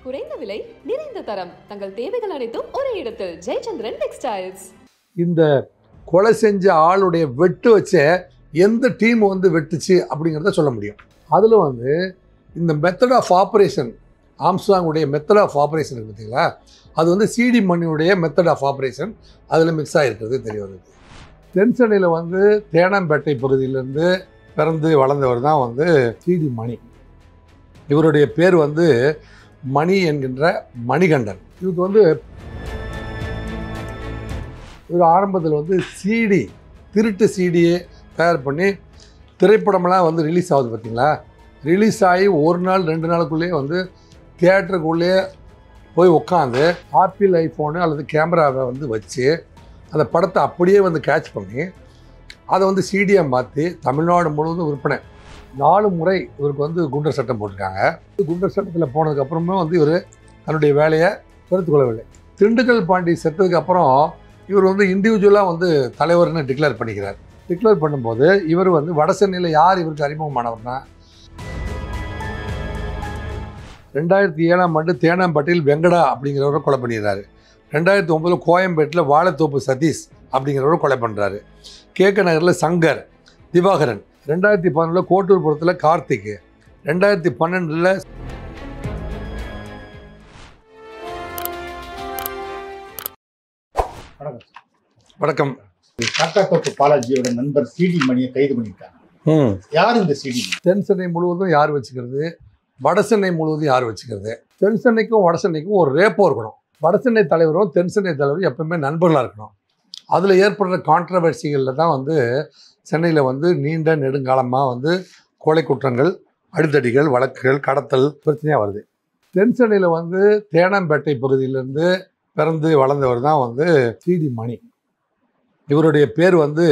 குறைந்த விலை நிறைந்த தரம் தங்கள் தேவைகள் அனைத்தும் ஒரே இடத்தில் ஜெயச்சந்திரன் டெக்ஸ்டைல்ஸ். இந்த கொலை செஞ்ச ஆளுடைய வெட்டு வச்ச எந்த டீம் வந்து வெட்டுச்சு அப்படிங்கிறத சொல்ல முடியும். அதில் வந்து இந்த மெத்தட் ஆஃப் ஆப்ரேஷன், ஆம்ஸ்ட்ராங்குடைய மெத்தட் ஆஃப் ஆப்ரேஷன் இருக்குது பார்த்தீங்களா, அது வந்து சிடி மணியுடைய மெத்தட் ஆஃப் ஆப்ரேஷன் அதில் மிக்ஸ் ஆகிருக்கிறது தெரிய வருது. தென்சென்னையில் வந்து தேனாம்பேட்டை பகுதியிலேருந்து பிறந்து வளர்ந்தவர் தான் வந்து சிடி மணி. இவருடைய பேர் வந்து மணி என்கின்ற மணிகண்டன். இவருக்கு வந்து இவர் ஆரம்பத்தில் வந்து சிடி, திருட்டு சிடியை தயார் பண்ணி திரைப்படமெல்லாம் வந்து ரிலீஸ் ஆகுது பார்த்தீங்களா, ரிலீஸ் ஆகி ஒரு நாள் 2 நாளுக்குள்ளேயே வந்து தியேட்டருக்குள்ளேயே போய் உட்காந்து ஆப்பிள் ஐஃபோனு அல்லது கேமராவை வந்து வச்சு அந்த படத்தை அப்படியே வந்து கேட்ச் பண்ணி அதை வந்து சிடியாக மாற்றி தமிழ்நாடு முழுவதும் விற்பனை. 4 முறை இவருக்கு வந்து குண்டர் சட்டம் போட்டிருக்காங்க. குண்டர் சட்டத்தில் போனதுக்கப்புறமே வந்து இவர் தன்னுடைய வேலையை குறைத்து கொள்ளவில்லை. திண்டுக்கல் பாண்டி செத்ததுக்கப்புறம் இவர் வந்து இண்டிவிஜுவலாக வந்து தலைவர்னு டிக்ளேர் பண்ணிக்கிறார். டிக்ளேர் பண்ணும்போது இவர் வந்து வடசென்னையில் யார் இவருக்கு அறிமுகமானவர்னா, 2007ஆம் ஆண்டு தேனாம்பேட்டையில் வெங்கடா அப்படிங்கிறவரை கொலை பண்ணிடுறாரு. 2009 கோயம்பேட்டில் வாழைத்தோப்பு சதீஷ் அப்படிங்கிறவரை கொலை பண்ணுறாரு. கேக நகரில் சங்கர், திவாகரன், 2011 கோட்டூர்புரத்தில் கார்த்திக், 2012 வணக்கம். காக்காத்தோப்பு பாலாஜியோட நண்பர் சிடி மணியை கைது பண்ணிட்டாங்க. யார் இந்த சிடி? தென் சென்னை முழுவதும் யார் வச்சுக்கிறது, வட சென்னை முழுவதும் யார் வச்சுக்கிறது? தென் சென்னைக்கும் வட சென்னைக்கும் ஒரு ரேப்போ இருக்கணும். வட சென்னை தலைவரும் தென் சென்னை தலைவரும் எப்பவுமே நண்பர்களாக இருக்கணும். அதில் ஏற்படுற கான்ட்ரவர்சிகளில் தான் வந்து சென்னையில் வந்து நீண்ட நெடுங்காலமாக வந்து கொலை குற்றங்கள், அடித்தடிகள், வழக்குகள், கடத்தல் பிரச்சனையாக வருது. தென் சென்னையில் வந்து தேனாம்பேட்டை பகுதியிலேருந்து பிறந்து வளர்ந்தவர் தான் வந்து சிடி மணி. இவருடைய பேர் வந்து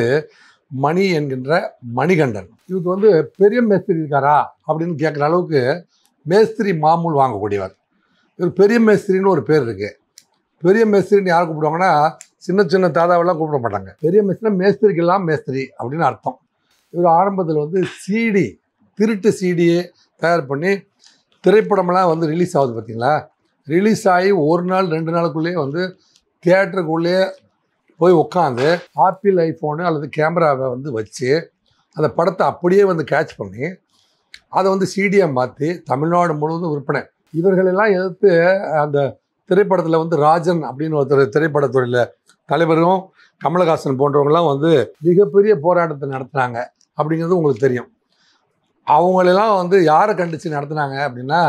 மணி என்கின்ற மணிகண்டன். இவருக்கு வந்து பெரிய மேஸ்திரி இருக்காரா அப்படின்னு கேட்குற அளவுக்கு மேஸ்திரி மாமூல் வாங்கக்கூடியவர். இவர் பெரிய மேஸ்திரின்னு ஒரு பேர் இருக்குது. பெரிய மேஸ்திரின்னு யார் கூப்பிடுவாங்கன்னா, சின்ன சின்ன தாதாவெல்லாம் கூப்பிட மாட்டாங்க. பெரிய மேஸ்திரி மேஸ்திரிக்கெல்லாம் மேஸ்திரி அப்படின்னு அர்த்தம். இவர் ஆரம்பத்தில் வந்து சிடி, திருட்டு சிடியை தயார் பண்ணி திரைப்படமெல்லாம் வந்து ரிலீஸ் ஆகுது பார்த்தீங்களா, ரிலீஸ் ஆகி ஒரு நாள் 2 நாளுக்குள்ளேயே வந்து தியேட்டருக்குள்ளேயே போய் உட்காந்து ஆப்பிள் ஐஃபோனு அல்லது கேமராவை வந்து வச்சு அந்த படத்தை அப்படியே வந்து கேட்ச் பண்ணி அதை வந்து சிடியாக மாற்றி தமிழ்நாடு முழுவதும் விற்பனை. இவர்களெல்லாம் எதிர்த்து அந்த திரைப்படத்தில் வந்து ராஜன் அப்படின்னு ஒருத்தர் திரைப்படத்துறையில் தலைவரும் கமலஹாசன் போன்றவங்களாம் வந்து மிகப்பெரிய போராட்டத்தை நடத்துனாங்க அப்படிங்கிறது உங்களுக்கு தெரியும். அவங்களெல்லாம் வந்து யாரை கண்டித்து நடத்துனாங்க அப்படின்னா,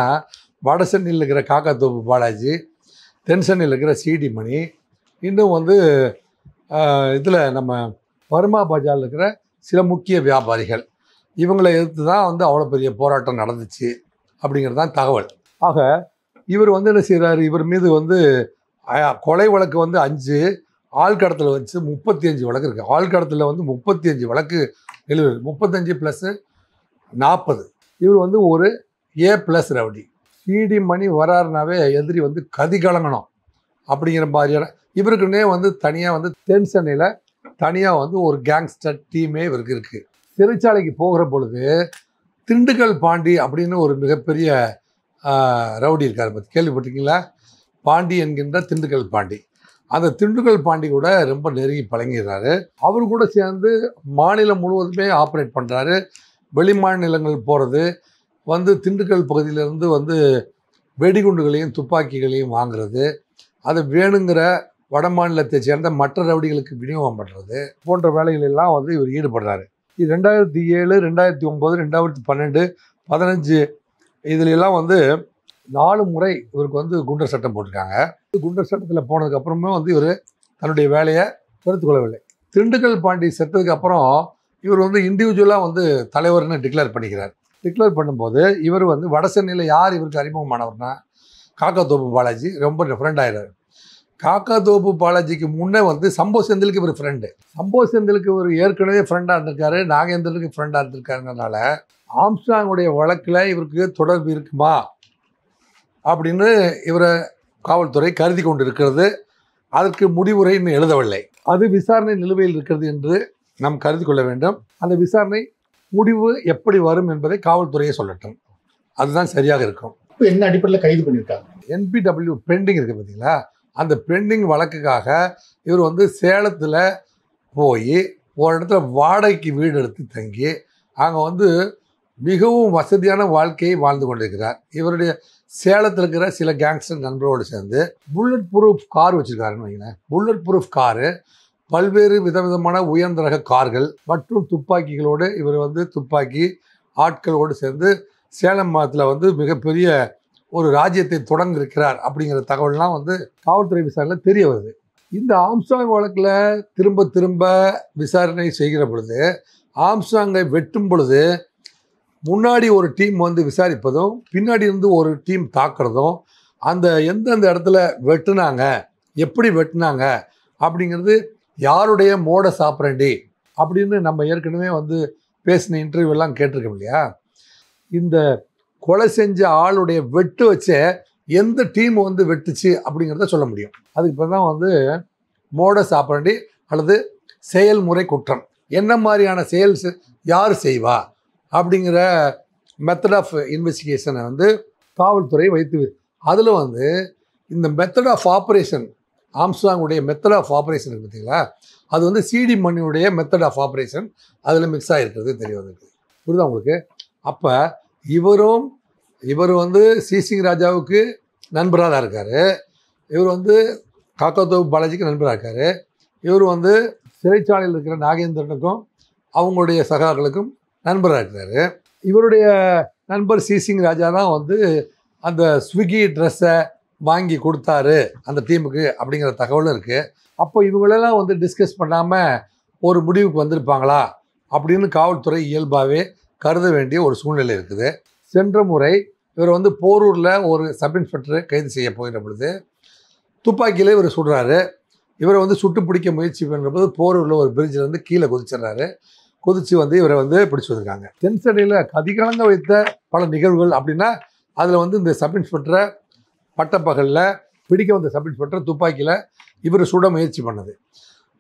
வட சென்னையில் இருக்கிற காக்காத்தோப்பு பாலாஜி, தென் சென்னையில் இருக்கிற சிடி மணி, இன்னும் வந்து இதில் நம்ம பர்மா பஜாரில் இருக்கிற சில முக்கிய வியாபாரிகள், இவங்களை எதிர்த்து தான் வந்து அவ்வளோ பெரிய போராட்டம் நடந்துச்சு அப்படிங்கிறது தான் தகவல். ஆக இவர் வந்து என்ன செய்கிறாரு, இவர் மீது வந்து கொலை வழக்கு வந்து 5, ஆள்கடத்தில் வச்சு 35 வழக்கு இருக்குது. ஆள்கடத்தில் வந்து 35 வழக்கு எழுது, 35 + 40. இவர் வந்து ஒரு A+ ரவுடி. சிடி மணி வராருனாவே எதிரி வந்து கதி கலங்கணும் அப்படிங்கிற மாதிரியான, இவருக்குன்னே வந்து தனியாக வந்து தென் சென்னையில் தனியாக வந்து ஒரு கேங்ஸ்டர் டீமே இவருக்கு இருக்குது. சிறைச்சாலைக்கு போகிற பொழுது திண்டுக்கல் பாண்டி அப்படின்னு ஒரு மிகப்பெரிய ரவுடி இருக்கார், பற்றி கேள்விப்பட்டிருக்கீங்களா? பாண்டி என்கின்ற திண்டுக்கல் பாண்டி. அந்த திண்டுக்கல் பாண்டி கூட ரொம்ப நெருங்கி பழகிறாரு. அவர் கூட சேர்ந்து மாநிலம் முழுவதுமே ஆப்ரேட் பண்ணுறாரு. வெளிமாநிலங்கள் போகிறது, வந்து திண்டுக்கல் பகுதியிலேருந்து வந்து வெடிகுண்டுகளையும் துப்பாக்கிகளையும் வாங்குறது, அதை வேணுங்கிற வட மாநிலத்தை சேர்ந்த மற்ற ரவுடிகளுக்கு விநியோகம் பண்ணுறது போன்ற வேலைகளெல்லாம் வந்து இவர் ஈடுபடுறாரு. இது 2007, 2009, 2012, 15 இதுலெல்லாம் வந்து 4 முறை இவருக்கு வந்து குண்டர் சட்டம் போட்டிருக்காங்க. குண்டர் சட்டத்தில் போனதுக்கப்புறமே வந்து இவர் தன்னுடைய வேலையை குறைத்து கொள்ளவில்லை. திண்டுக்கல் பாண்டி செத்ததுக்கப்புறம் இவர் வந்து இண்டிவிஜுவலாக வந்து தலைவர்னு டிக்ளேர் பண்ணிக்கிறார். டிக்ளேர் பண்ணும்போது இவர் வந்து வட சென்னையில் யார் இவருக்கு அறிமுகமானவர்னா, காக்காத்தோப்பு பாலாஜி ரொம்ப ஃப்ரெண்ட் ஆகிறார். காக்காத்தோப்பு பாலாஜிக்கு முன்னே வந்து சம்போ செந்திலுக்கு இவர் ஃப்ரெண்டு. சம்போ செந்திலுக்கு இவர் ஏற்கனவே ஃப்ரெண்டாக இருந்திருக்காரு, நாகேந்திரனுக்கு ஃப்ரெண்டாக இருந்திருக்காருங்கிறதுனால ஆம்ஸ்ட்ராங்குடைய வழக்கில் இவருக்கு தொடர்பு இருக்குமா அப்படின்னு இவரை காவல்துறை கருதி கொண்டு இருக்கிறது. அதற்கு முடிவுரை இன்னும் எழுதவில்லை. அது விசாரணை நிலுவையில் இருக்கிறது என்று நாம் கருதி கொள்ள வேண்டும். அந்த விசாரணை முடிவு எப்படி வரும் என்பதை காவல்துறையை சொல்லட்டும். அதுதான் சரியாக இருக்கும். இப்போ என்ன அடிப்படையில் கைது பண்ணியிருக்காங்க? NPW பெண்டிங் இருக்குது பார்த்தீங்களா, அந்த பெண்டிங் வழக்குக்காக இவர் வந்து சேலத்தில் போய் ஒரு இடத்துல வாடகைக்கு வீடு எடுத்து தங்கி அங்கே வந்து மிகவும் வசதியான வாழ்க்கையை வாழ்ந்து கொண்டிருக்கிறார். இவருடைய சேலத்தில் இருக்கிற சில கேங்ஸ்டர் நண்பரோடு சேர்ந்து புல்லட் ப்ரூஃப் கார் வச்சுருக்காருன்னு வைங்களேன். புல்லட் ப்ரூஃப் காரு, பல்வேறு விதவிதமான உயர்ந்த ரக கார்கள் மற்றும் துப்பாக்கிகளோடு இவர் வந்து துப்பாக்கி ஆட்களோடு சேர்ந்து சேலம் மாவட்டத்தில் வந்து மிகப்பெரிய ஒரு ராஜ்யத்தை தொடங்கியிருக்கிறார் அப்படிங்கிற தகவல்லாம் வந்து காவல்துறை விசாரணையில் தெரிய வருது. இந்த ஆம்ஸ்ட்ராங் வழக்கில் திரும்ப திரும்ப விசாரணை செய்கிற பொழுது ஆம்ஸ்ட்ராங்கை வெட்டும் பொழுது முன்னாடி ஒரு டீம் வந்து விசாரிப்பதும் பின்னாடி இருந்து ஒரு டீம் தாக்குறதும் அந்த எந்தெந்த இடத்துல வெட்டுனாங்க, எப்படி வெட்டுனாங்க அப்படிங்கிறது யாருடைய மோடஸ் ஆப்பரண்டி அப்படின்னு நம்ம ஏற்கனவே வந்து பேசின இன்டர்வியூலாம் கேட்டிருக்கோம் இல்லையா. இந்த கொலை செஞ்ச ஆளுடைய வெட்டு வச்சே எந்த டீம் வந்து வெட்டுச்சு அப்படிங்கிறத சொல்ல முடியும். அதுக்கு இப்போ தான் வந்து மோடஸ் ஆப்பரண்டி அல்லது செயல்முறை குற்றம், என்ன மாதிரியான செயல்ஸ் யார் செய்வா அப்படிங்கிற மெத்தட் ஆஃப் இன்வெஸ்டிகேஷனை வந்து காவல்துறை வைத்து அதில் வந்து இந்த மெத்தட் ஆஃப் ஆப்ரேஷன் ஆம்ஸ்ட்ராங்குடைய மெத்தட் ஆஃப் ஆப்ரேஷன் இருக்குது பார்த்தீங்களா, அது வந்து சிடி மணியுடைய மெத்தட் ஆஃப் ஆப்ரேஷன் அதில் மிக்ஸ் ஆகிருக்கிறது தெரிய வந்திருக்கு. புரியுதா உங்களுக்கு? அப்போ இவர் வந்து சிசிங் ராஜாவுக்கு நண்பராக தான் இருக்கார், இவர் வந்து காக்கத்தோப்பு பாலாஜிக்கு நண்பராக இருக்கார், இவர் வந்து சிறைச்சாலையில் இருக்கிற நாகேந்திரனுக்கும் அவங்களுடைய சகாக்களுக்கும் நண்பராக இருக்கிறாரு. இவருடைய நண்பர் சிசிங் ராஜா தான் வந்து அந்த ஸ்விக்கி ட்ரெஸ்ஸை வாங்கி கொடுத்தாரு அந்த டீமுக்கு அப்படிங்கிற தகவலும் இருக்குது. அப்போ இவங்களெல்லாம் வந்து டிஸ்கஸ் பண்ணாமல் ஒரு முடிவுக்கு வந்திருப்பாங்களா அப்படின்னு காவல்துறை இயல்பாகவே கருத வேண்டிய ஒரு சூழ்நிலை இருக்குது. சென்ற முறை இவர் வந்து போரூரில் ஒரு சப் இன்ஸ்பெக்டரை கைது செய்ய போகிற பொழுது துப்பாக்கியில் இவர் சுடுறாரு. இவரை வந்து சுட்டு பிடிக்க முயற்சி பண்ணுறபோது போரூரில் ஒரு பிரிட்ஜிலேருந்து கீழே குதிச்சிடுறாரு. குதித்து வந்து இவரை வந்து பிடிச்சி வந்திருக்காங்க. தென்சென்னையில் கதிகலங்க வைத்த பல நிகழ்வுகள் அப்படின்னா அதில் வந்து இந்த சப் இன்ஸ்பெக்டரை பட்டப்பகலில் பிடிக்க வந்த சப் இன்ஸ்பெக்டர் துப்பாக்கியில் இவர் சுட முயற்சி பண்ணது.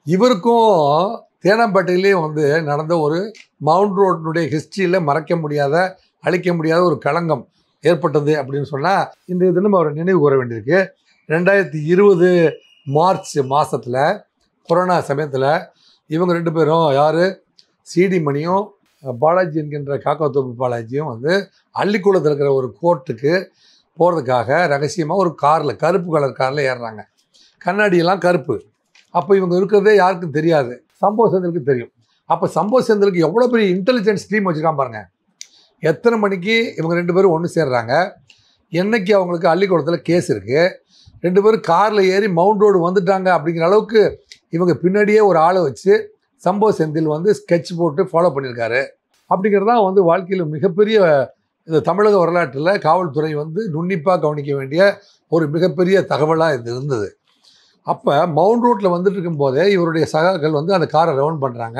இவருக்கும் தேனாம்பேட்டையிலே வந்து நடந்த ஒரு மவுண்ட் ரோட்டினுடைய ஹிஸ்ட்ரியில் மறக்க முடியாத அழிக்க முடியாத ஒரு களங்கம் ஏற்பட்டது அப்படின்னு சொன்னால் இன்றைய தினம் அவரை நினைவு கூற வேண்டியிருக்கு. 2020 மார்ச் மாதத்தில் கொரோனா சமயத்தில் இவங்க ரெண்டு பேரும் யார், சிடி மணியும் பாலாஜி என்கின்ற காக்காத்தோப்பு பாலாஜியும் வந்து அள்ளிக்குளத்தில் இருக்கிற ஒரு கோர்ட்டுக்கு போகிறதுக்காக ரகசியமாக ஒரு காரில் கருப்பு கலர் காரில் ஏறுறாங்க. கண்ணாடியெல்லாம் கருப்பு. அப்போ இவங்க இருக்கிறதே யாருக்கும் தெரியாது, சம்பவ செந்திலுக்கு தெரியும். அப்போ சம்பவ செந்திலுக்கு எவ்வளோ பெரிய இன்டெலிஜென்ஸ் டீம் வச்சுருக்கான் பாருங்கள். எத்தனை மணிக்கு இவங்க ரெண்டு பேரும் ஒன்று சேர்றாங்க, என்னைக்கு அவங்களுக்கு அள்ளிக்குளத்தில் கேஸ் இருக்குது, ரெண்டு பேரும் காரில் ஏறி மவுண்ட் ரோடு வந்துட்டாங்க அப்படிங்கிற அளவுக்கு இவங்க பின்னாடியே ஒரு ஆளை வச்சு சம்பவ செந்தில் வந்து ஸ்கெட்ச் போட்டு ஃபாலோ பண்ணியிருக்காரு. அப்படிங்கிறதான் வந்து வாழ்க்கையில் மிகப்பெரிய இந்த தமிழக வரலாற்றில் காவல்துறை வந்து நுண்ணிப்பாக கவனிக்க வேண்டிய ஒரு மிகப்பெரிய தகவலாக இது இருந்தது. அப்போ மவுண்ட் ரோட்டில் வந்துட்டு இருக்கும்போதே இவருடைய சகாக்கள் வந்து அந்த காரை ரவுண்ட் பண்ணுறாங்க.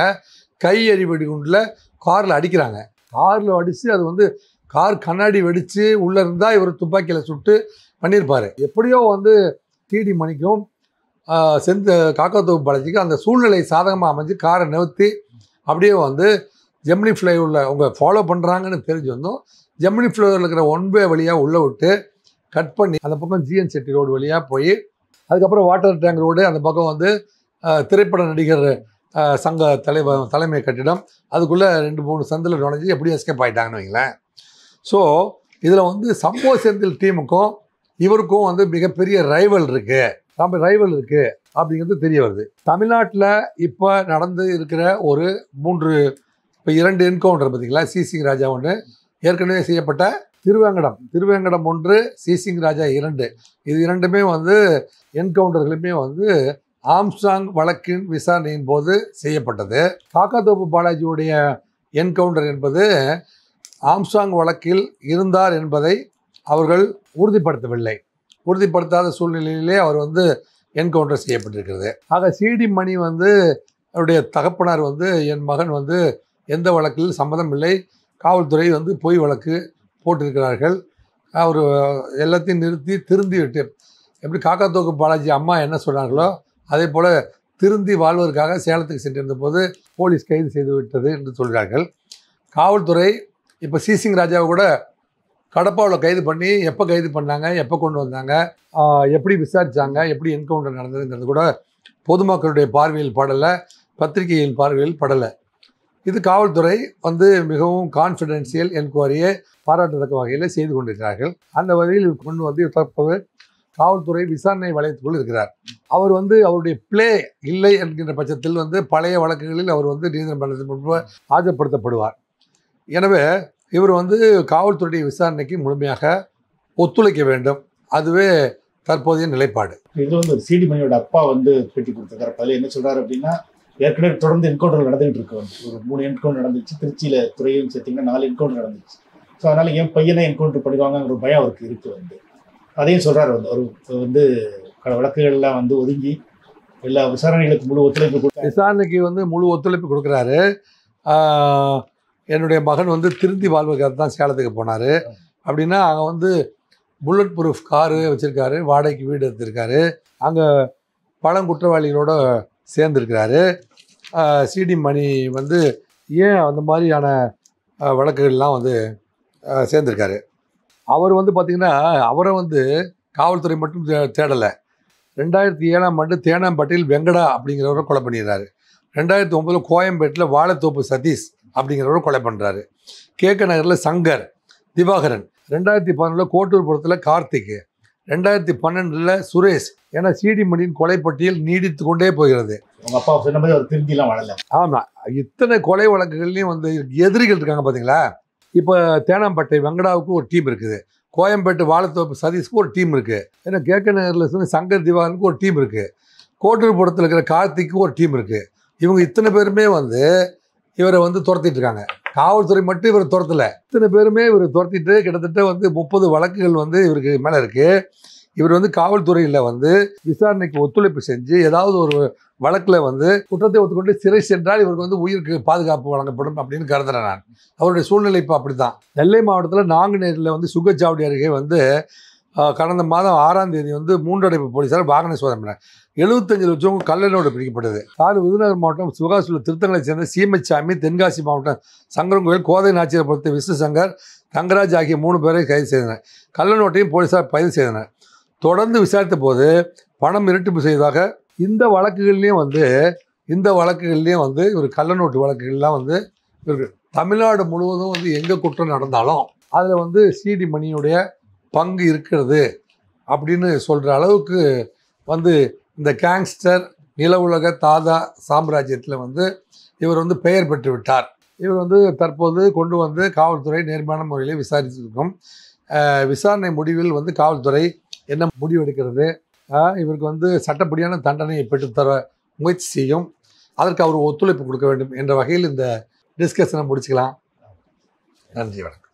கை எறி வெடிகுண்டில் காரில் அடிக்கிறாங்க. காரில் அடித்து அது வந்து கார் கண்ணாடி வெடித்து உள்ளே இருந்தால் இவர் துப்பாக்கியில் சுட்டு பண்ணியிருப்பார். எப்படியோ வந்து டிடி மணிக்கும் காக்காத்தோப்பு பாலாஜிக்கு அந்த சூழ்நிலை சாதகமாக அமைஞ்சு காரை நிறுத்தி அப்படியே வந்து ஜெமினி ஃப்ளைஓவரில் அவங்க ஃபாலோ பண்ணுறாங்கன்னு தெரிஞ்சு வந்தோம். ஜெமினி ஃப்ளைஓவரில் இருக்கிற ஒன்வே வழியாக உள்ளே விட்டு கட் பண்ணி அந்த பக்கம் ஜிஎன் செட்டி ரோடு வழியாக போய் அதுக்கப்புறம் வாட்டர் டேங்க் ரோடு, அந்த பக்கம் வந்து திரைப்பட நடிகர் சங்க தலைமை கட்டிடம், அதுக்குள்ளே 2-3 சந்தில் நுழைஞ்சி எப்படியும் எஸ்கேப் ஆகிட்டாங்கன்னு வைங்களேன். ஸோ இதில் வந்து சம்பவ செந்தில் டீமுக்கும் இவருக்கும் வந்து மிகப்பெரிய ரைவல் இருக்குது அப்படிங்கிறது தெரிய வருது. தமிழ்நாட்டில் இப்போ நடந்து இருக்கிற ஒரு 2 என்கவுண்டர் பார்த்தீங்களா, சிசிங் ராஜா 1, ஏற்கனவே செய்யப்பட்ட திருவேங்கடம் 1, சிசிங் ராஜா 2, இது இரண்டுமே வந்து என்கவுண்டர்களுமே வந்து ஆம்ஸ்ட்ராங் வழக்கின் விசாரணையின் போது செய்யப்பட்டது. காக்காத்தோப்பு பாலாஜியுடைய என்கவுண்டர் என்பது ஆம்ஸ்ட்ராங் வழக்கில் இருந்தார் என்பதை அவர்கள் உறுதிப்படுத்தாத சூழ்நிலையிலே அவர் வந்து என்கவுண்டர் செய்யப்பட்டிருக்கிறது. ஆக சிடி மணி வந்து அவருடைய தகப்பனார் வந்து என் மகன் வந்து எந்த வழக்கில் சம்மதம் இல்லை, காவல்துறை வந்து பொய் வழக்கு போட்டிருக்கிறார்கள், அவர் எல்லாத்தையும் நிறுத்தி திருந்தி விட்டு எப்படி காக்காத்தோப்பு பாலாஜி அம்மா என்ன சொன்னார்களோ அதே போல் திருந்தி வாழ்வதற்காக சேலத்துக்கு சென்றிருந்த போது போலீஸ் கைது செய்து விட்டது என்று சொல்கிறார்கள். காவல்துறை இப்போ சிசிங் ராஜாவை கூட கடப்பாவில் கைது பண்ணி எப்போ கைது பண்ணாங்க, எப்போ கொண்டு வந்தாங்க, எப்படி விசாரித்தாங்க, எப்படி என்கவுண்டர் நடந்ததுங்கிறது கூட பொதுமக்களுடைய பார்வையில் படலை, பத்திரிகையின் பார்வையில் படலை. இது காவல்துறை வந்து மிகவும் கான்ஃபிடென்ஷியல் என்கொயரியை பாராட்டத்தக்க வகையில் செய்து கொண்டிருக்கிறார்கள். அந்த வகையில் கொண்டு வந்து தற்போது காவல்துறை விசாரணை வளையத்துக்குள் இருக்கிறார். அவர் வந்து அவருடைய பிளே இல்லை என்கின்ற பட்சத்தில் வந்து பழைய வழக்குகளில் அவர் வந்து நீதிமன்றத்தின் முன்பு ஆஜர்படுத்தப்படுவார். எனவே இவர் வந்து காவல்துறை விசாரணைக்கு முழுமையாக ஒத்துழைக்க வேண்டும். அதுவே தற்போதைய நிலைப்பாடு. இது வந்து சிடி மணியோட அப்பா வந்து பேட்டி கொடுத்துருக்காரு. அதில் என்ன சொல்றாரு அப்படின்னா, ஏற்கனவே தொடர்ந்து என்கவுண்டர் நடந்துகிட்டு இருக்கு. ஒரு 3 என்கவுண்டர் நடந்துச்சு. திருச்சியில் துறையும் சேர்த்திங்கன்னா 4 என்கவுண்டர் நடந்துச்சு. ஸோ அதனால என் பையனை என்கவுண்டர் பண்ணிடுவாங்கிற ஒரு பயம் அவருக்கு இருக்கு. வந்து அதையும் சொல்றாரு. வந்து அவர் வந்து வழக்குகள்லாம் வந்து ஒதுங்கி எல்லா விசாரணைகளுக்கு முழு ஒத்துழைப்பு கொடுத்தாரு. விசாரணைக்கு வந்து முழு ஒத்துழைப்பு கொடுக்குறாரு. என்னுடைய மகன் வந்து திருந்தி வாழ்வதற்காக தான் சேலத்துக்கு போனார். அப்படின்னா அங்கே வந்து புல்லட் ப்ரூஃப் காரு வச்சுருக்காரு, வாடகைக்கு வீடு எடுத்திருக்காரு, அங்கே பழங்குற்றவாளிகளோட சேர்ந்துருக்கிறாரு. சிடி மணி வந்து ஏன் அந்த மாதிரியான வழக்குகள்லாம் வந்து சேர்ந்துருக்காரு. அவர் வந்து பார்த்திங்கன்னா அவரை வந்து காவல்துறை மட்டும் தேடலை. 2007ஆம் ஆண்டு தேனாம்பட்டியில் வெங்கடா அப்படிங்கிறவரை கொலை பண்ணிடுறாரு. 2009 கோயம்பேட்டில் வாழைத்தோப்பு சதீஷ் அப்படிங்கிறவரை கொலை பண்ணுறாரு. கேக்க நகரில் சங்கர், திவாகரன், 2011 கோட்டூர்புரத்தில் கார்த்திக், 2012 சுரேஷ் என சிடி மணியின் கொலைப்பட்டியல் நீடித்து கொண்டே போகிறது. உங்கள் அப்பா சொன்ன மாதிரி அவர் திருந்திலாம் வாழலை. ஆமாம், இத்தனை கொலை வழக்குகள்லையும் வந்து எதிரிகள் இருக்காங்க பார்த்தீங்களா. இப்போ தேனாம்பட்டை வெங்கடாவுக்கு ஒரு டீம் இருக்குது, கோயம்பேட்டு வாழைத்தோப்பு சதீஷ்க்கு ஒரு டீம் இருக்குது, ஏன்னா கேக்க நகரில் சங்கர் திவாகரனுக்கு ஒரு டீம் இருக்குது, கோட்டூர்புரத்தில் இருக்கிற கார்த்திக்கு ஒரு டீம் இருக்குது. இவங்க இத்தனை பேருமே வந்து இவரை வந்து துரத்திட்டு இருக்காங்க. காவல்துறை மட்டும் இவரை துரத்தலை, இத்தனை பேருமே இவரை துரத்திட்டு கிட்டத்தட்ட வந்து 30 வழக்குகள் வந்து இவருக்கு மேலே இருக்குது. இவர் வந்து காவல்துறையில் வந்து விசாரணைக்கு ஒத்துழைப்பு செஞ்சு ஏதாவது ஒரு வழக்கில் வந்து குற்றத்தை ஒத்துக்கொண்டு சிறை சென்றால் இவருக்கு வந்து உயிருக்கு பாதுகாப்பு வழங்கப்படும் அப்படின்னு கருதுறேன் நான். அவருடைய சூழ்நிலை இப்போ அப்படி தான். நெல்லை மாவட்டத்தில் நாங்குநேரில் வந்து சுகச்சாவடி அருகே வந்து கடந்த மாதம் 6ஆம் தேதி வந்து 3 அடைப்பு போலீஸார் வாகன சோதனை 75 லட்சம் கள்ளநோட்டு பிடிக்கப்பட்டது. விருதுநகர் மாவட்டம் சிவகாசியில் திருத்தங்களை சேர்ந்த சீமைச்சாமி, தென்காசி மாவட்டம் சங்கரன்கோயில், கோதை நாச்சியார்புரத்து விஷ்ணு சங்கர், தங்கராஜ் ஆகிய 3 பேரை கைது செய்தனர். கள்ளநோட்டையும் போலீஸார் பதிவு செய்தனர். தொடர்ந்து விசாரித்த போது பணம் இரட்டிப்பு செய்ததாக இந்த வழக்குகள்லேயும் வந்து இவர் கள்ளநோட்டு வழக்குகள்லாம் வந்து இருக்கு. தமிழ்நாடு முழுவதும் வந்து எங்கே குற்றம் நடந்தாலும் அதில் வந்து சிடி மணியுடைய பங்கு இருக்கிறது அப்படின்னு சொல்கிற அளவுக்கு வந்து இந்த கேங்ஸ்டர் நில உலக தாதா சாம்ராஜ்யத்தில் வந்து இவர் வந்து பெயர் பெற்று விட்டார். இவர் வந்து தற்போது கொண்டு வந்து காவல்துறை நேர்மையான முறையில் விசாரிச்சிருக்கும். விசாரணை முடிவில் வந்து காவல்துறை என்ன முடிவெடுக்கிறது, இவருக்கு வந்து சட்டப்படியான தண்டனையை பெற்றுத்தர முயற்சி செய்யும். அதற்கு அவர் ஒத்துழைப்பு கொடுக்க வேண்டும் என்ற வகையில் இந்த டிஸ்கஷனை முடிச்சுக்கலாம். நன்றி, வணக்கம்.